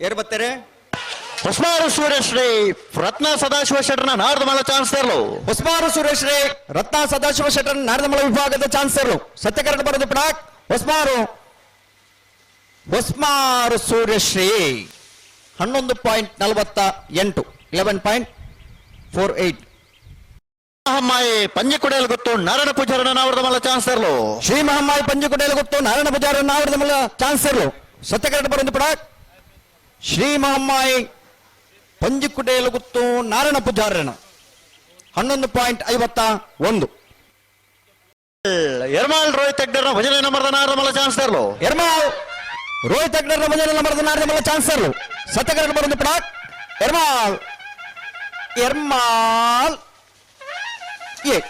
ಯಾರು ಬರ್ತಾರೆ? ಹೊಸಮಾರು ಸುರೇಶ್ ರೇ ರತ್ನ ಸದಾಶಿವ ಶೆಟ್ಟರ್ನ ನಾರದ ಮಲ ಚಾನ್ಸಲರ್. ಹೊಸಮಾರು ಸುರೇಶ್ ರೇ ರತ್ನ ಸದಾಶಿವ ಶೆಟ್ಟರ್ ನಾರದಮಲ ವಿಭಾಗದ ಚಾನ್ಸಲರ್. ಸತ್ಯಕರಣ ಬರೆದು ಪಡಾಕ್ ಹೊಸಮಾರು ಸುರೇಶ್ ರೇ 11.48 11.48. ಮಹಮ್ಮಾಯಿ ಪಂಜಿಕುಡಿಯಲ್ಲಿ ಗೊತ್ತು ನಾರಾಯಣ ಪೂಜಾರನ ನಾರದ ಮಲ ಚಾನ್ಸಲರ್. ಶ್ರೀ ಮಹಮ್ಮಾಯಿ ಪಂಜಿಕುಡಿಯಲ್ಲಿ ಗೊತ್ತು ನಾರಾಯಣ ಪೂಜಾರ ನಾರದ ಮಲ ಚಾನ್ಸಲರ್. ಸತ್ಯಕರಣ ಬರೆದು ಪಡಾಕ್ ಶ್ರೀ ಮಹಮ್ಮಾಯಿ ಪಂಜಿಕುಡಿಯಲ್ಲಿ ಗೊತ್ತು ನಾರಾಯಣ ಪೂಜಾರನ 11.51. ಎರ್ಮಾಳ್ ರೋಹಿತ್ ಹೆಗ್ಡರ್ನ ಭಜನೆ ನಂಬರ್ದ ನಾರದ ಮಲ ಚಾನ್ಸಲರ್. ಎರ್ಮಾಳ್ ರೋಹಿತ್ ಹೆಗ್ಡರ್ನ ಭಜನೆ ನಂಬರ್ದ ನಾರದ ಮಲ ಚಾನ್ಸಲರ್. ಸತ್ಯಕರಣ ಬರೆದು ಪಡಾಕ್ ಎರ್ಮಾಳ್ 12.26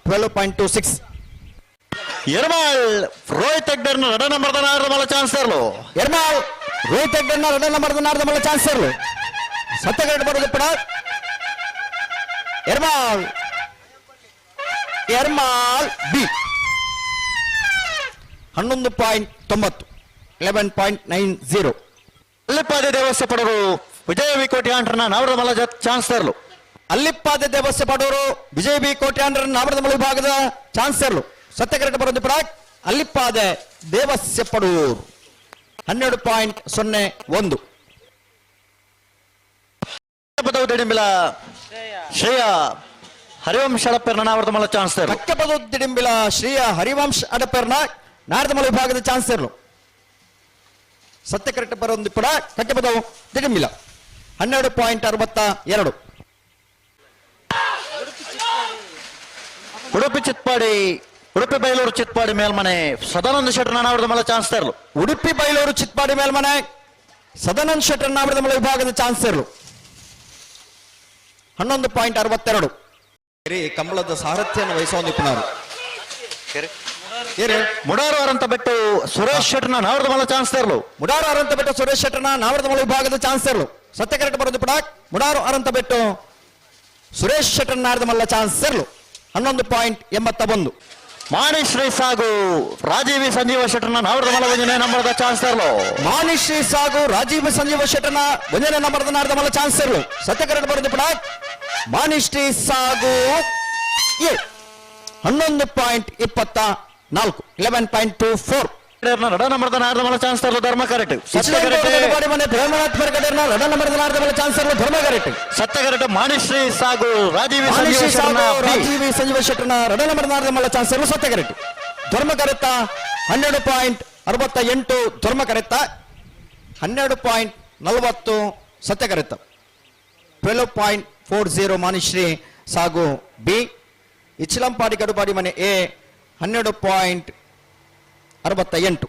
12.26. ಎರ್ಮಾಳ್ ರೋಹಿತ್ ಹೆಗ್ಡರ್ನ ರಡ ನಂಬರ್ದ ನಾರದ ಮಲ ಚಾನ್ಸಲರ್. ಎರ್ಮಾಳ್ ರೋಹಿತ್ ಹೆಗ್ಡರ್ನ ರಡ ನಂಬರ್ದ ನಾರದ ಮಲ ಚಾನ್ಸಲರ್. ಸತ್ಯಕರಣ ಬರೆದು ಪಡಾಕ್ ಎರ್ಮಾಳ್ ಬಿ 11.90 11.90. ಅಲ್ಲಿಪಾದ ದೇವಸ್ಥ ಪಡರು ವಿಜಯ ವಿ ಕೋಟ್ಯಾಂಡ್ರನ ನಾರದ ಮಲ ಚಾನ್ಸಲರ್. ಅಲ್ಲಿಪ್ಪಾದ ದೇವಸ್ಥ ಪಡೋರು ವಿಜಯ ಬಿ ಕೋಟ್ಯಾಂಡ್ರ ನಾಮರದ ಮಲ ವಿಭಾಗದ ಚಾನ್ಸಲರ್. ಸತ್ಯಕರಣ ಬರೆದು ಪಡಾಕ್ ಅಲ್ಲಿಪ್ಪಾದ ದೇವಸ್ಯ ಪಡೂರು 12.01. ಪದವು ದಿಡಿಂಬಿಲ ಶ್ರೇಯ ಹರಿವಂಶ ಅಡಪೆರ್ನ ನಾರದ ಮಲ ಚಾನ್ಸಲರ್. ಕಕ್ಕಪದ ದಿಡಿಂಬಿಲ ಶ್ರೀಯ ಹರಿವಂಶ್ ಅಡಪೆರ್ನ ನಾರದ ಮಲ ವಿಭಾಗದ ಚಾನ್ಸಲರ್. ಸತ್ಯಕರಣ ಬರೆದು ಪಡಾಕ್ ಕಕ್ಕಪದವು ದಿಡಿಂಬಿಲ 12.62. ಉಡುಪಿ ಬೈಲೂರು ಚಿತ್ಪಾಡಿ ಮೇಲ್ಮನೆ ಸದಾನಂದ ಶೆಟ್ಟರ್ ನಾರದ ಮಲ ಚಾನ್ಸಲರ್. ಉಡುಪಿ ಬೈಲೂರು ಚಿತ್ಪಾಡಿ ಮೇಲ್ಮನೆ ಸದಾನಂದ ಶೆಟ್ಟರ್ ನಾರದ ಮಲ ವಿಭಾಗದ ಚಾನ್ಸಲರ್ 11.62. ಕಂಬಳದ ಸಾರಥ್ಯವನ್ನು ವಹಿಸುವ ನಿಪುಣರು ಮುಡಾರು ಅರಂತ ಬಿಟ್ಟು ಸುರೇಶ್ ಶೆಟ್ಟರ್ನ ನಾರದ ಮಲ ಚಾನ್ಸಲರ್. ಮುಡಾರು ಅರಂತ ಬಿಟ್ಟು ಸುರೇಶ್ ಶೆಟ್ಟರ್ನ ನಾರದ ಮಲ ವಿಭಾಗದ ಚಾನ್ಸಲರ್. ಸತ್ಯಕರಣ ಬರೆದು ಪಡಾಕ್ ಮುಡಾರು ಅರಂತ ಬಿಟ್ಟು ಸುರೇಶ್ ಶೆಟ್ಟರ್ ನಾರದ ಮಲ್ಲ ಚಾನ್ಸಲರ್ 11.81. ಮಾಣಿಶ್ರೀ ಸಾಗು ರಾಜೀವಿ ಸಂಜೀವ ಶೆಟ್ಟರ್ನ ನಾರದ ಮಲ ವಂಜನೆ ನಂಬರ್ದ ಚಾನ್ಸಲರ್. ಮಾಣಿಶ್ರೀ ಸಾಗು ರಾಜೀವ್ ಸಂಜೀವ ಶೆಟ್ಟರ್ನ ವಂಜನೆ ನಂಬರ್ದ ನಾರದ ಮಲ್ಲ ಚಾನ್ಸಲರ್. ಸತ್ಯಕರಣ ಬರೆದು ಪಡಾಕ್ ಮಾಣಿಶ್ರೀ ಸಾಗು 11.24 11.24. ರಡ ನಂಬರ್ದ ನಾರದ ಮಲ ಚಾನ್ಸಲರ್ ಧರ್ಮ ಕರೆಕ್ಟ್. ಸತ್ಯಕರೆಕ್ಟ್ ಮಾಣಿಶ್ರೀ ಸಾಗು ರಾಜೀವಿ ಸಂಜೀವ ಶೆಟ್ಟರ್ನ ರಡ ನಂಬರ್ದ ನಾರದ ಮಲ್ಲ ಚಾನ್ಸಲರ್ ಸತ್ಯಕರೆಕ್ಟ್. ಧರ್ಮ ಕರೆತ್ತ 12.68 ಧರ್ಮ ಕರೆತ್ತ 12.40 ಸತ್ಯಕರೆತ್ತ 12.40 ಮಾಣಿಶ್ರೀ ಸಾಗು ಬಿ. ಇಚ್ಲಂಪಾಡಿ ಗಡುಪಾಡಿ ಮನೆ ಎ 12.68.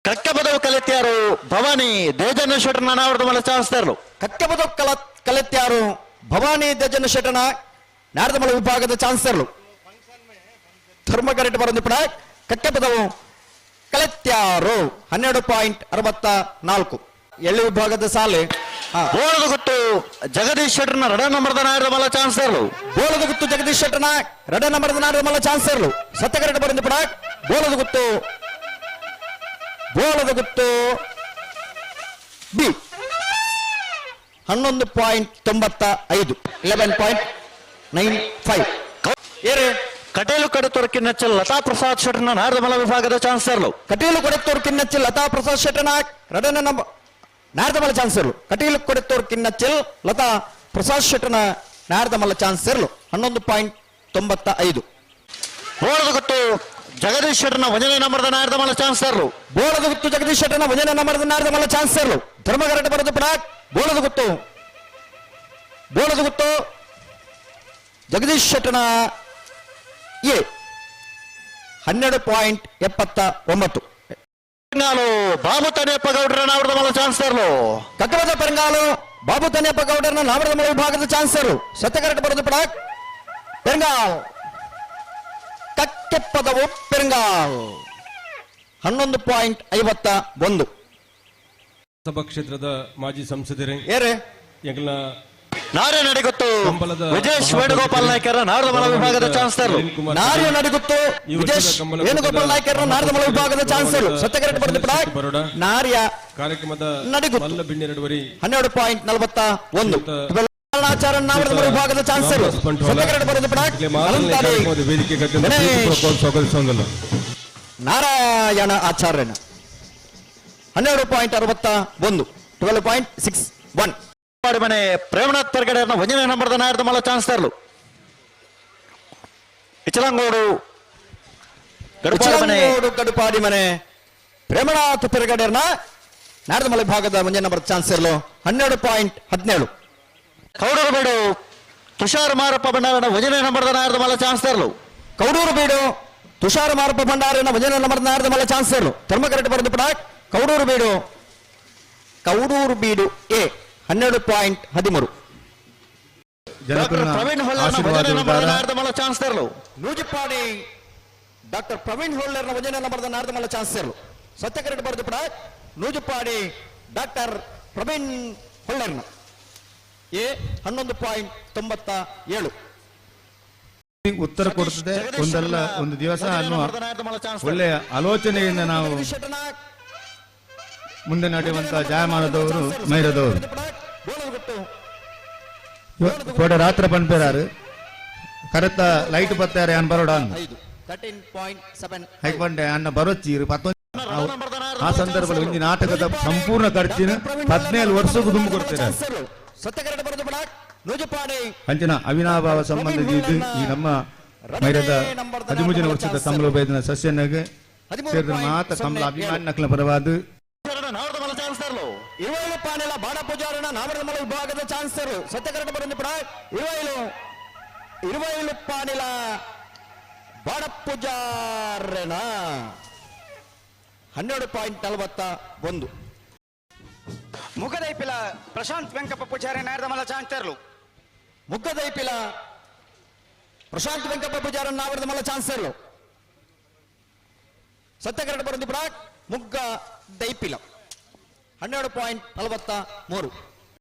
ಕಕ್ಕಪದವು ಕಲೆತ್ಯಾರು ಭವಾನಿ ದೇಜನ ಶೆಟ್ಟರ್ನ ನಾರದ ಮಲ ಚಾನ್ಸಲರ್. ಕಕ್ಕಪದವು ಕಲೆತ್ಯಾರು ಭವಾನಿ ದೇಜನ ಶೆಟ್ಟರ್ನ ನಾರದ ಮಲ ವಿಭಾಗದ ಚಾನ್ಸಲರ್. ಧರ್ಮ ಕರೆಕ್ಟ್ ಬರೆದು ಪಡ ಕಕ್ಕಪದವು ಕಲೆತ್ಯಾರು 12.64 ಎಳ್ಳು ವಿಭಾಗದ ಸಾಲೆ. ಬೋಳದ ಗುತ್ತು ಜಗದೀಶ್ ಶೆಟ್ಟರ್ನ ರಡ ನಂಬರ್ದ ನಾರದ ಮಲ ಚಾನ್ಸಲರ್. ಬೋಳದ ಗುತ್ತು ಜಗದೀಶ್ ಶೆಟ್ಟರ್ನ ರಡ ನಂಬರ್ದ ನಾರದ ಮಲ ಚಾನ್ಸಲರ್. ಸತ್ಯಕರಣ ಬರೆದು ಪಡ ಬೋಳದ ಗುತ್ತು ಬಿ 11.95 11.95. ಕಟೇಲು ಕಡೆತೋರ್ ಕಿನ್ನಚ್ಚಲ್ ಲತಾ ಪ್ರಸಾದ್ ಶೆಟ್ಟರ್ನ ನಾರದ ಮಲ ವಿಭಾಗದ ಚಾನ್ಸಲರ್. ಕಟೀಲು ಕೊಡೆತ್ತೋರ್ ಕಿನ್ನಚ್ಚಲ್ ಲತಾ ಪ್ರಸಾದ್ ಶೆಟ್ಟರ್ನ ರಡನ ನಾರದ ಮಲ ಚಾನ್ಸಲರ್. ಕಟೀಲು ಕೊಡೆತ್ತೋರ್ ಕಿನ್ನಚ್ಚಲ್ ಲತಾ ಪ್ರಸಾದ್ ಶೆಟ್ಟರ್ನ ನಾರದ ಮಲ ಚಾನ್ಸಲರ್ 11.95. ಬೋಳದ ಗುತ್ತು ಜಗದೀಶ್ ಶೆಟ್ಟರ್ನ ವಂಜನೆ ನಂಬರ್ದ ನಾರದ ಮಲ ಚಾನ್ಸಲರ್. ಬೋಳದ ಗುತ್ತು ಜಗದೀಶ್ ಶೆಟ್ಟರ್ನ ವಂಜನೆ ನಂಬರ್ದ ನಾರದ ಮಲ ಚಾನ್ಸಲರ್. ಧರ್ಮ ಕರೆಕ್ಟ್ ಬರೆದು ಪಡಾಕ್ ಬೋಳದ ಗುತ್ತು ಜಗದೀಶ್ ಶೆಟ್ಟರ್ನ ಎ 12.79. ಬಾಬು ತನಿಯಪ್ಪ ಗೌಡ್ರ ನಾರದ ಮಲ ಚಾನ್ಸಲರ್. ಕಕ್ಕಬದ ಪೆರಂಗಾಲು ಬಾಬು ತನಿಯಪ್ಪ ಗೌಡರನ ನಾರದ ಮಲ ವಿಭಾಗದ ಚಾನ್ಸಲರ್. ಸತ್ಯಕರೆಕ್ಟ್ ಬರೆದು ಪಡಾಕ್ ಪೆರಂಗಾಲ್ ಕಕ್ಕೆಪ್ಪದವು ಪೆರಂಗಾಲ್ 11.51. ಸಭಾ ಕ್ಷೇತ್ರದ ಮಾಜಿ ಸಂಸದರೇ ಏರೇ ಎಂಗ್ಲ ನಾರ್ಯ ನಡಿಗುತ್ತು ಕಂಬಳದ ವಿಜೇಶ್ ವೇಣುಗೋಪಾಲ್ ನಾಯ್ಕರ ನಾರದಮಲ ವಿಭಾಗದ ಚಾನ್ಸಲರ್ ನಾರ್ಯ ನಡಿಗುತ್ತು ವಿಜೇಶ್ ವೇಣುಗೋಪಾಲ್ ನಾಯ್ಕರ ನಾರದಮಲ ವಿಭಾಗದ ಚಾನ್ಸಲರ್ ಸತ್ಯಕರೆಟ್ ಬರೆದ ನಾರ್ಯ ಕಾರ್ಯಕ್ರಮದ ನಡಿಗುತ್ತು ಮಲ್ಲ ಬಿಣ್ಣೆ ನಡುವರಿ 12.41 ಆಚಾರ ನಾರದಮಲ ವಿಭಾಗದ ಚಾನ್ಸಲರ್ ಸತ್ಯಕರೆಟ್ ಬರೆದ ಕಾರ್ಯಕ್ರಮದ ವೇದಿಕೆಗೆ ಸ್ವಾಗತಿಸೋಂಗಲ್ಲ ನಾರಾಯಣ ಆಚಾರ್ಯನ 12.61 12.61 ಮನೆ ಪ್ರೇಮನಾಥ್ ಪೆರ್ಗಡೆ ಒಂದನೇ ನಂಬರ್ದ ನಾರದಮಲ ಚಾನ್ಸಲರ್ ಇಚಲಂಗೋಡು ಮನೆ ಕಡುಪಾಡಿ ಮನೆ ಪ್ರೇಮನಾಥ್ ಪೆರಗಡೆರ್ನ ನಾರದಮಲ ವಿಭಾಗದ ಮುಂದಿನ ನಂಬರ್ ಚಾನ್ಸಲರ್ 12.17 ಕೌಡೂರು ಬೀಡು ತುಷಾರ್ ಮಾರಪ್ಪ ಭಂಡಾರನ ಒಂದನೇ ನಂಬರ್ದ ನಾರದಮಲ ಚಾನ್ಸಲರ್ ಕೌಡೂರು ಬೀಡು ತುಷಾರ ಮಾರಪ್ಪ ಭಂಡಾರನ ಮುಂದಿನ ನಂಬರ್ ನಾರದಮಲ ಚಾನ್ಸಲರ್ ಧರ್ಮಕರೆಟ್ ಬರೆದು ಪಡ ಕೌಡೂರು ಬೀಡು ಎ 12.13 ಪ್ರವೀಣ್ ಹೊಳ್ಳರ್ನ ಒಂದನೇ ನಂಬರ್ದ ನಾರದಮಲ ಚಾನ್ಸಲರ್ ನೂಜಿಪ್ಪಾಡಿ ಡಾಕ್ಟರ್ ಪ್ರವೀಣ್ ಹೊಳ್ಳರ್ನ ಒಂದನೇ ನಂಬರ್ದ ನಾರದಮಲ ಚಾನ್ಸಲರ್ ಸತ್ಯಕರೆಟ್ ಬರೆದು ಪಡ ನೂಜಿಪ್ಪಾಡಿ ಡಾಕ್ಟರ್ ಪ್ರವೀಣ್ ಹೊಳ್ಳರ್ನ ಎ 11.97 ಉತ್ತರ ಕೊಡುತ್ತದೆ ಒಂದಲ್ಲ ಒಂದು ದಿವಸ ಅನ್ನುವ ಒಳ್ಳೆಯ ಆಲೋಚನೆಯಿಂದ ನಾವು ಮುಂದೆ ನಡೆಯುವಂತಹ ಜಾಯಮಾನದವರು ಮೈರದವರು ಕೂಡ ರಾತ್ರ ಪಂಪೇರಾರು ಕರೆತ ಲೈಟ್ ಬತ್ತಾರೆ ಅನ್ ಬರೋಡ 13.7 ಹೈಕೊಂಡೆ ಅನ್ನ ಬರೋಚೀರು ಆ ಸಂದರ್ಭದಲ್ಲಿ ಒಂದು ನಾಟಕದ ಸಂಪೂರ್ಣ ಖರ್ಚಿನ 17 ವರ್ಷಕ್ಕೂ ತುಂಬ ಕೊಡ್ತಾರೆ ಸತ್ಯಕರೆಟ್ ಬರೆದು ಪಡ ನೂಜಿಪ್ಪಾಡಿ ಅಂಚಿನ ಅವಿನಾಭಾವ ಸಂಬಂಧದ ಈ ನಮ್ಮ ಮೈರದ 13 ವರ್ಷದ ಸಂಬಳ ಬೇದನ ಸಸ್ಯನಾಗೆ ಸೇರಿದ ಮಾತ ಸಂಬಳ ಅಭಿಮಾನ ನಕಲ ಪರವಾದ ನಾರದಮಲ ಚಾನ್ಸಲರ್ ಇರುವೈಲು ಪಾನೆಲ ಬಾಡ ಪೂಜಾರನ ನಾರದಮಲ ವಿಭಾಗದ ಚಾನ್ಸಲರ್ ಸತ್ಯಕರೆಟ್ ಬರೆದು ಪಡ ಇರುವೈಲು ಪಾನೆಲ ಬಾಡ ಪೂಜಾರನ 12.41 ಮುಖದೈಪಿಲ ಪ್ರಶಾಂತ್ ವೆಂಕಪ್ಪ ಪೂಜಾರಿ ನಾರದಮಲ ಚಾನ್ಸಲರ್ ಮುಗ್ಗದೈಪಿಲ ಪ್ರಶಾಂತ್ ವೆಂಕಪ್ಪ ಪೂಜಾರ ನಾರದಮಲ ಚಾನ್ಸಲರ್ ಸತ್ಯಕರೆಟ್ ಬರೆದು ಪಡ ಮುಗ್ಗ ದೈಪಿಲ 12.43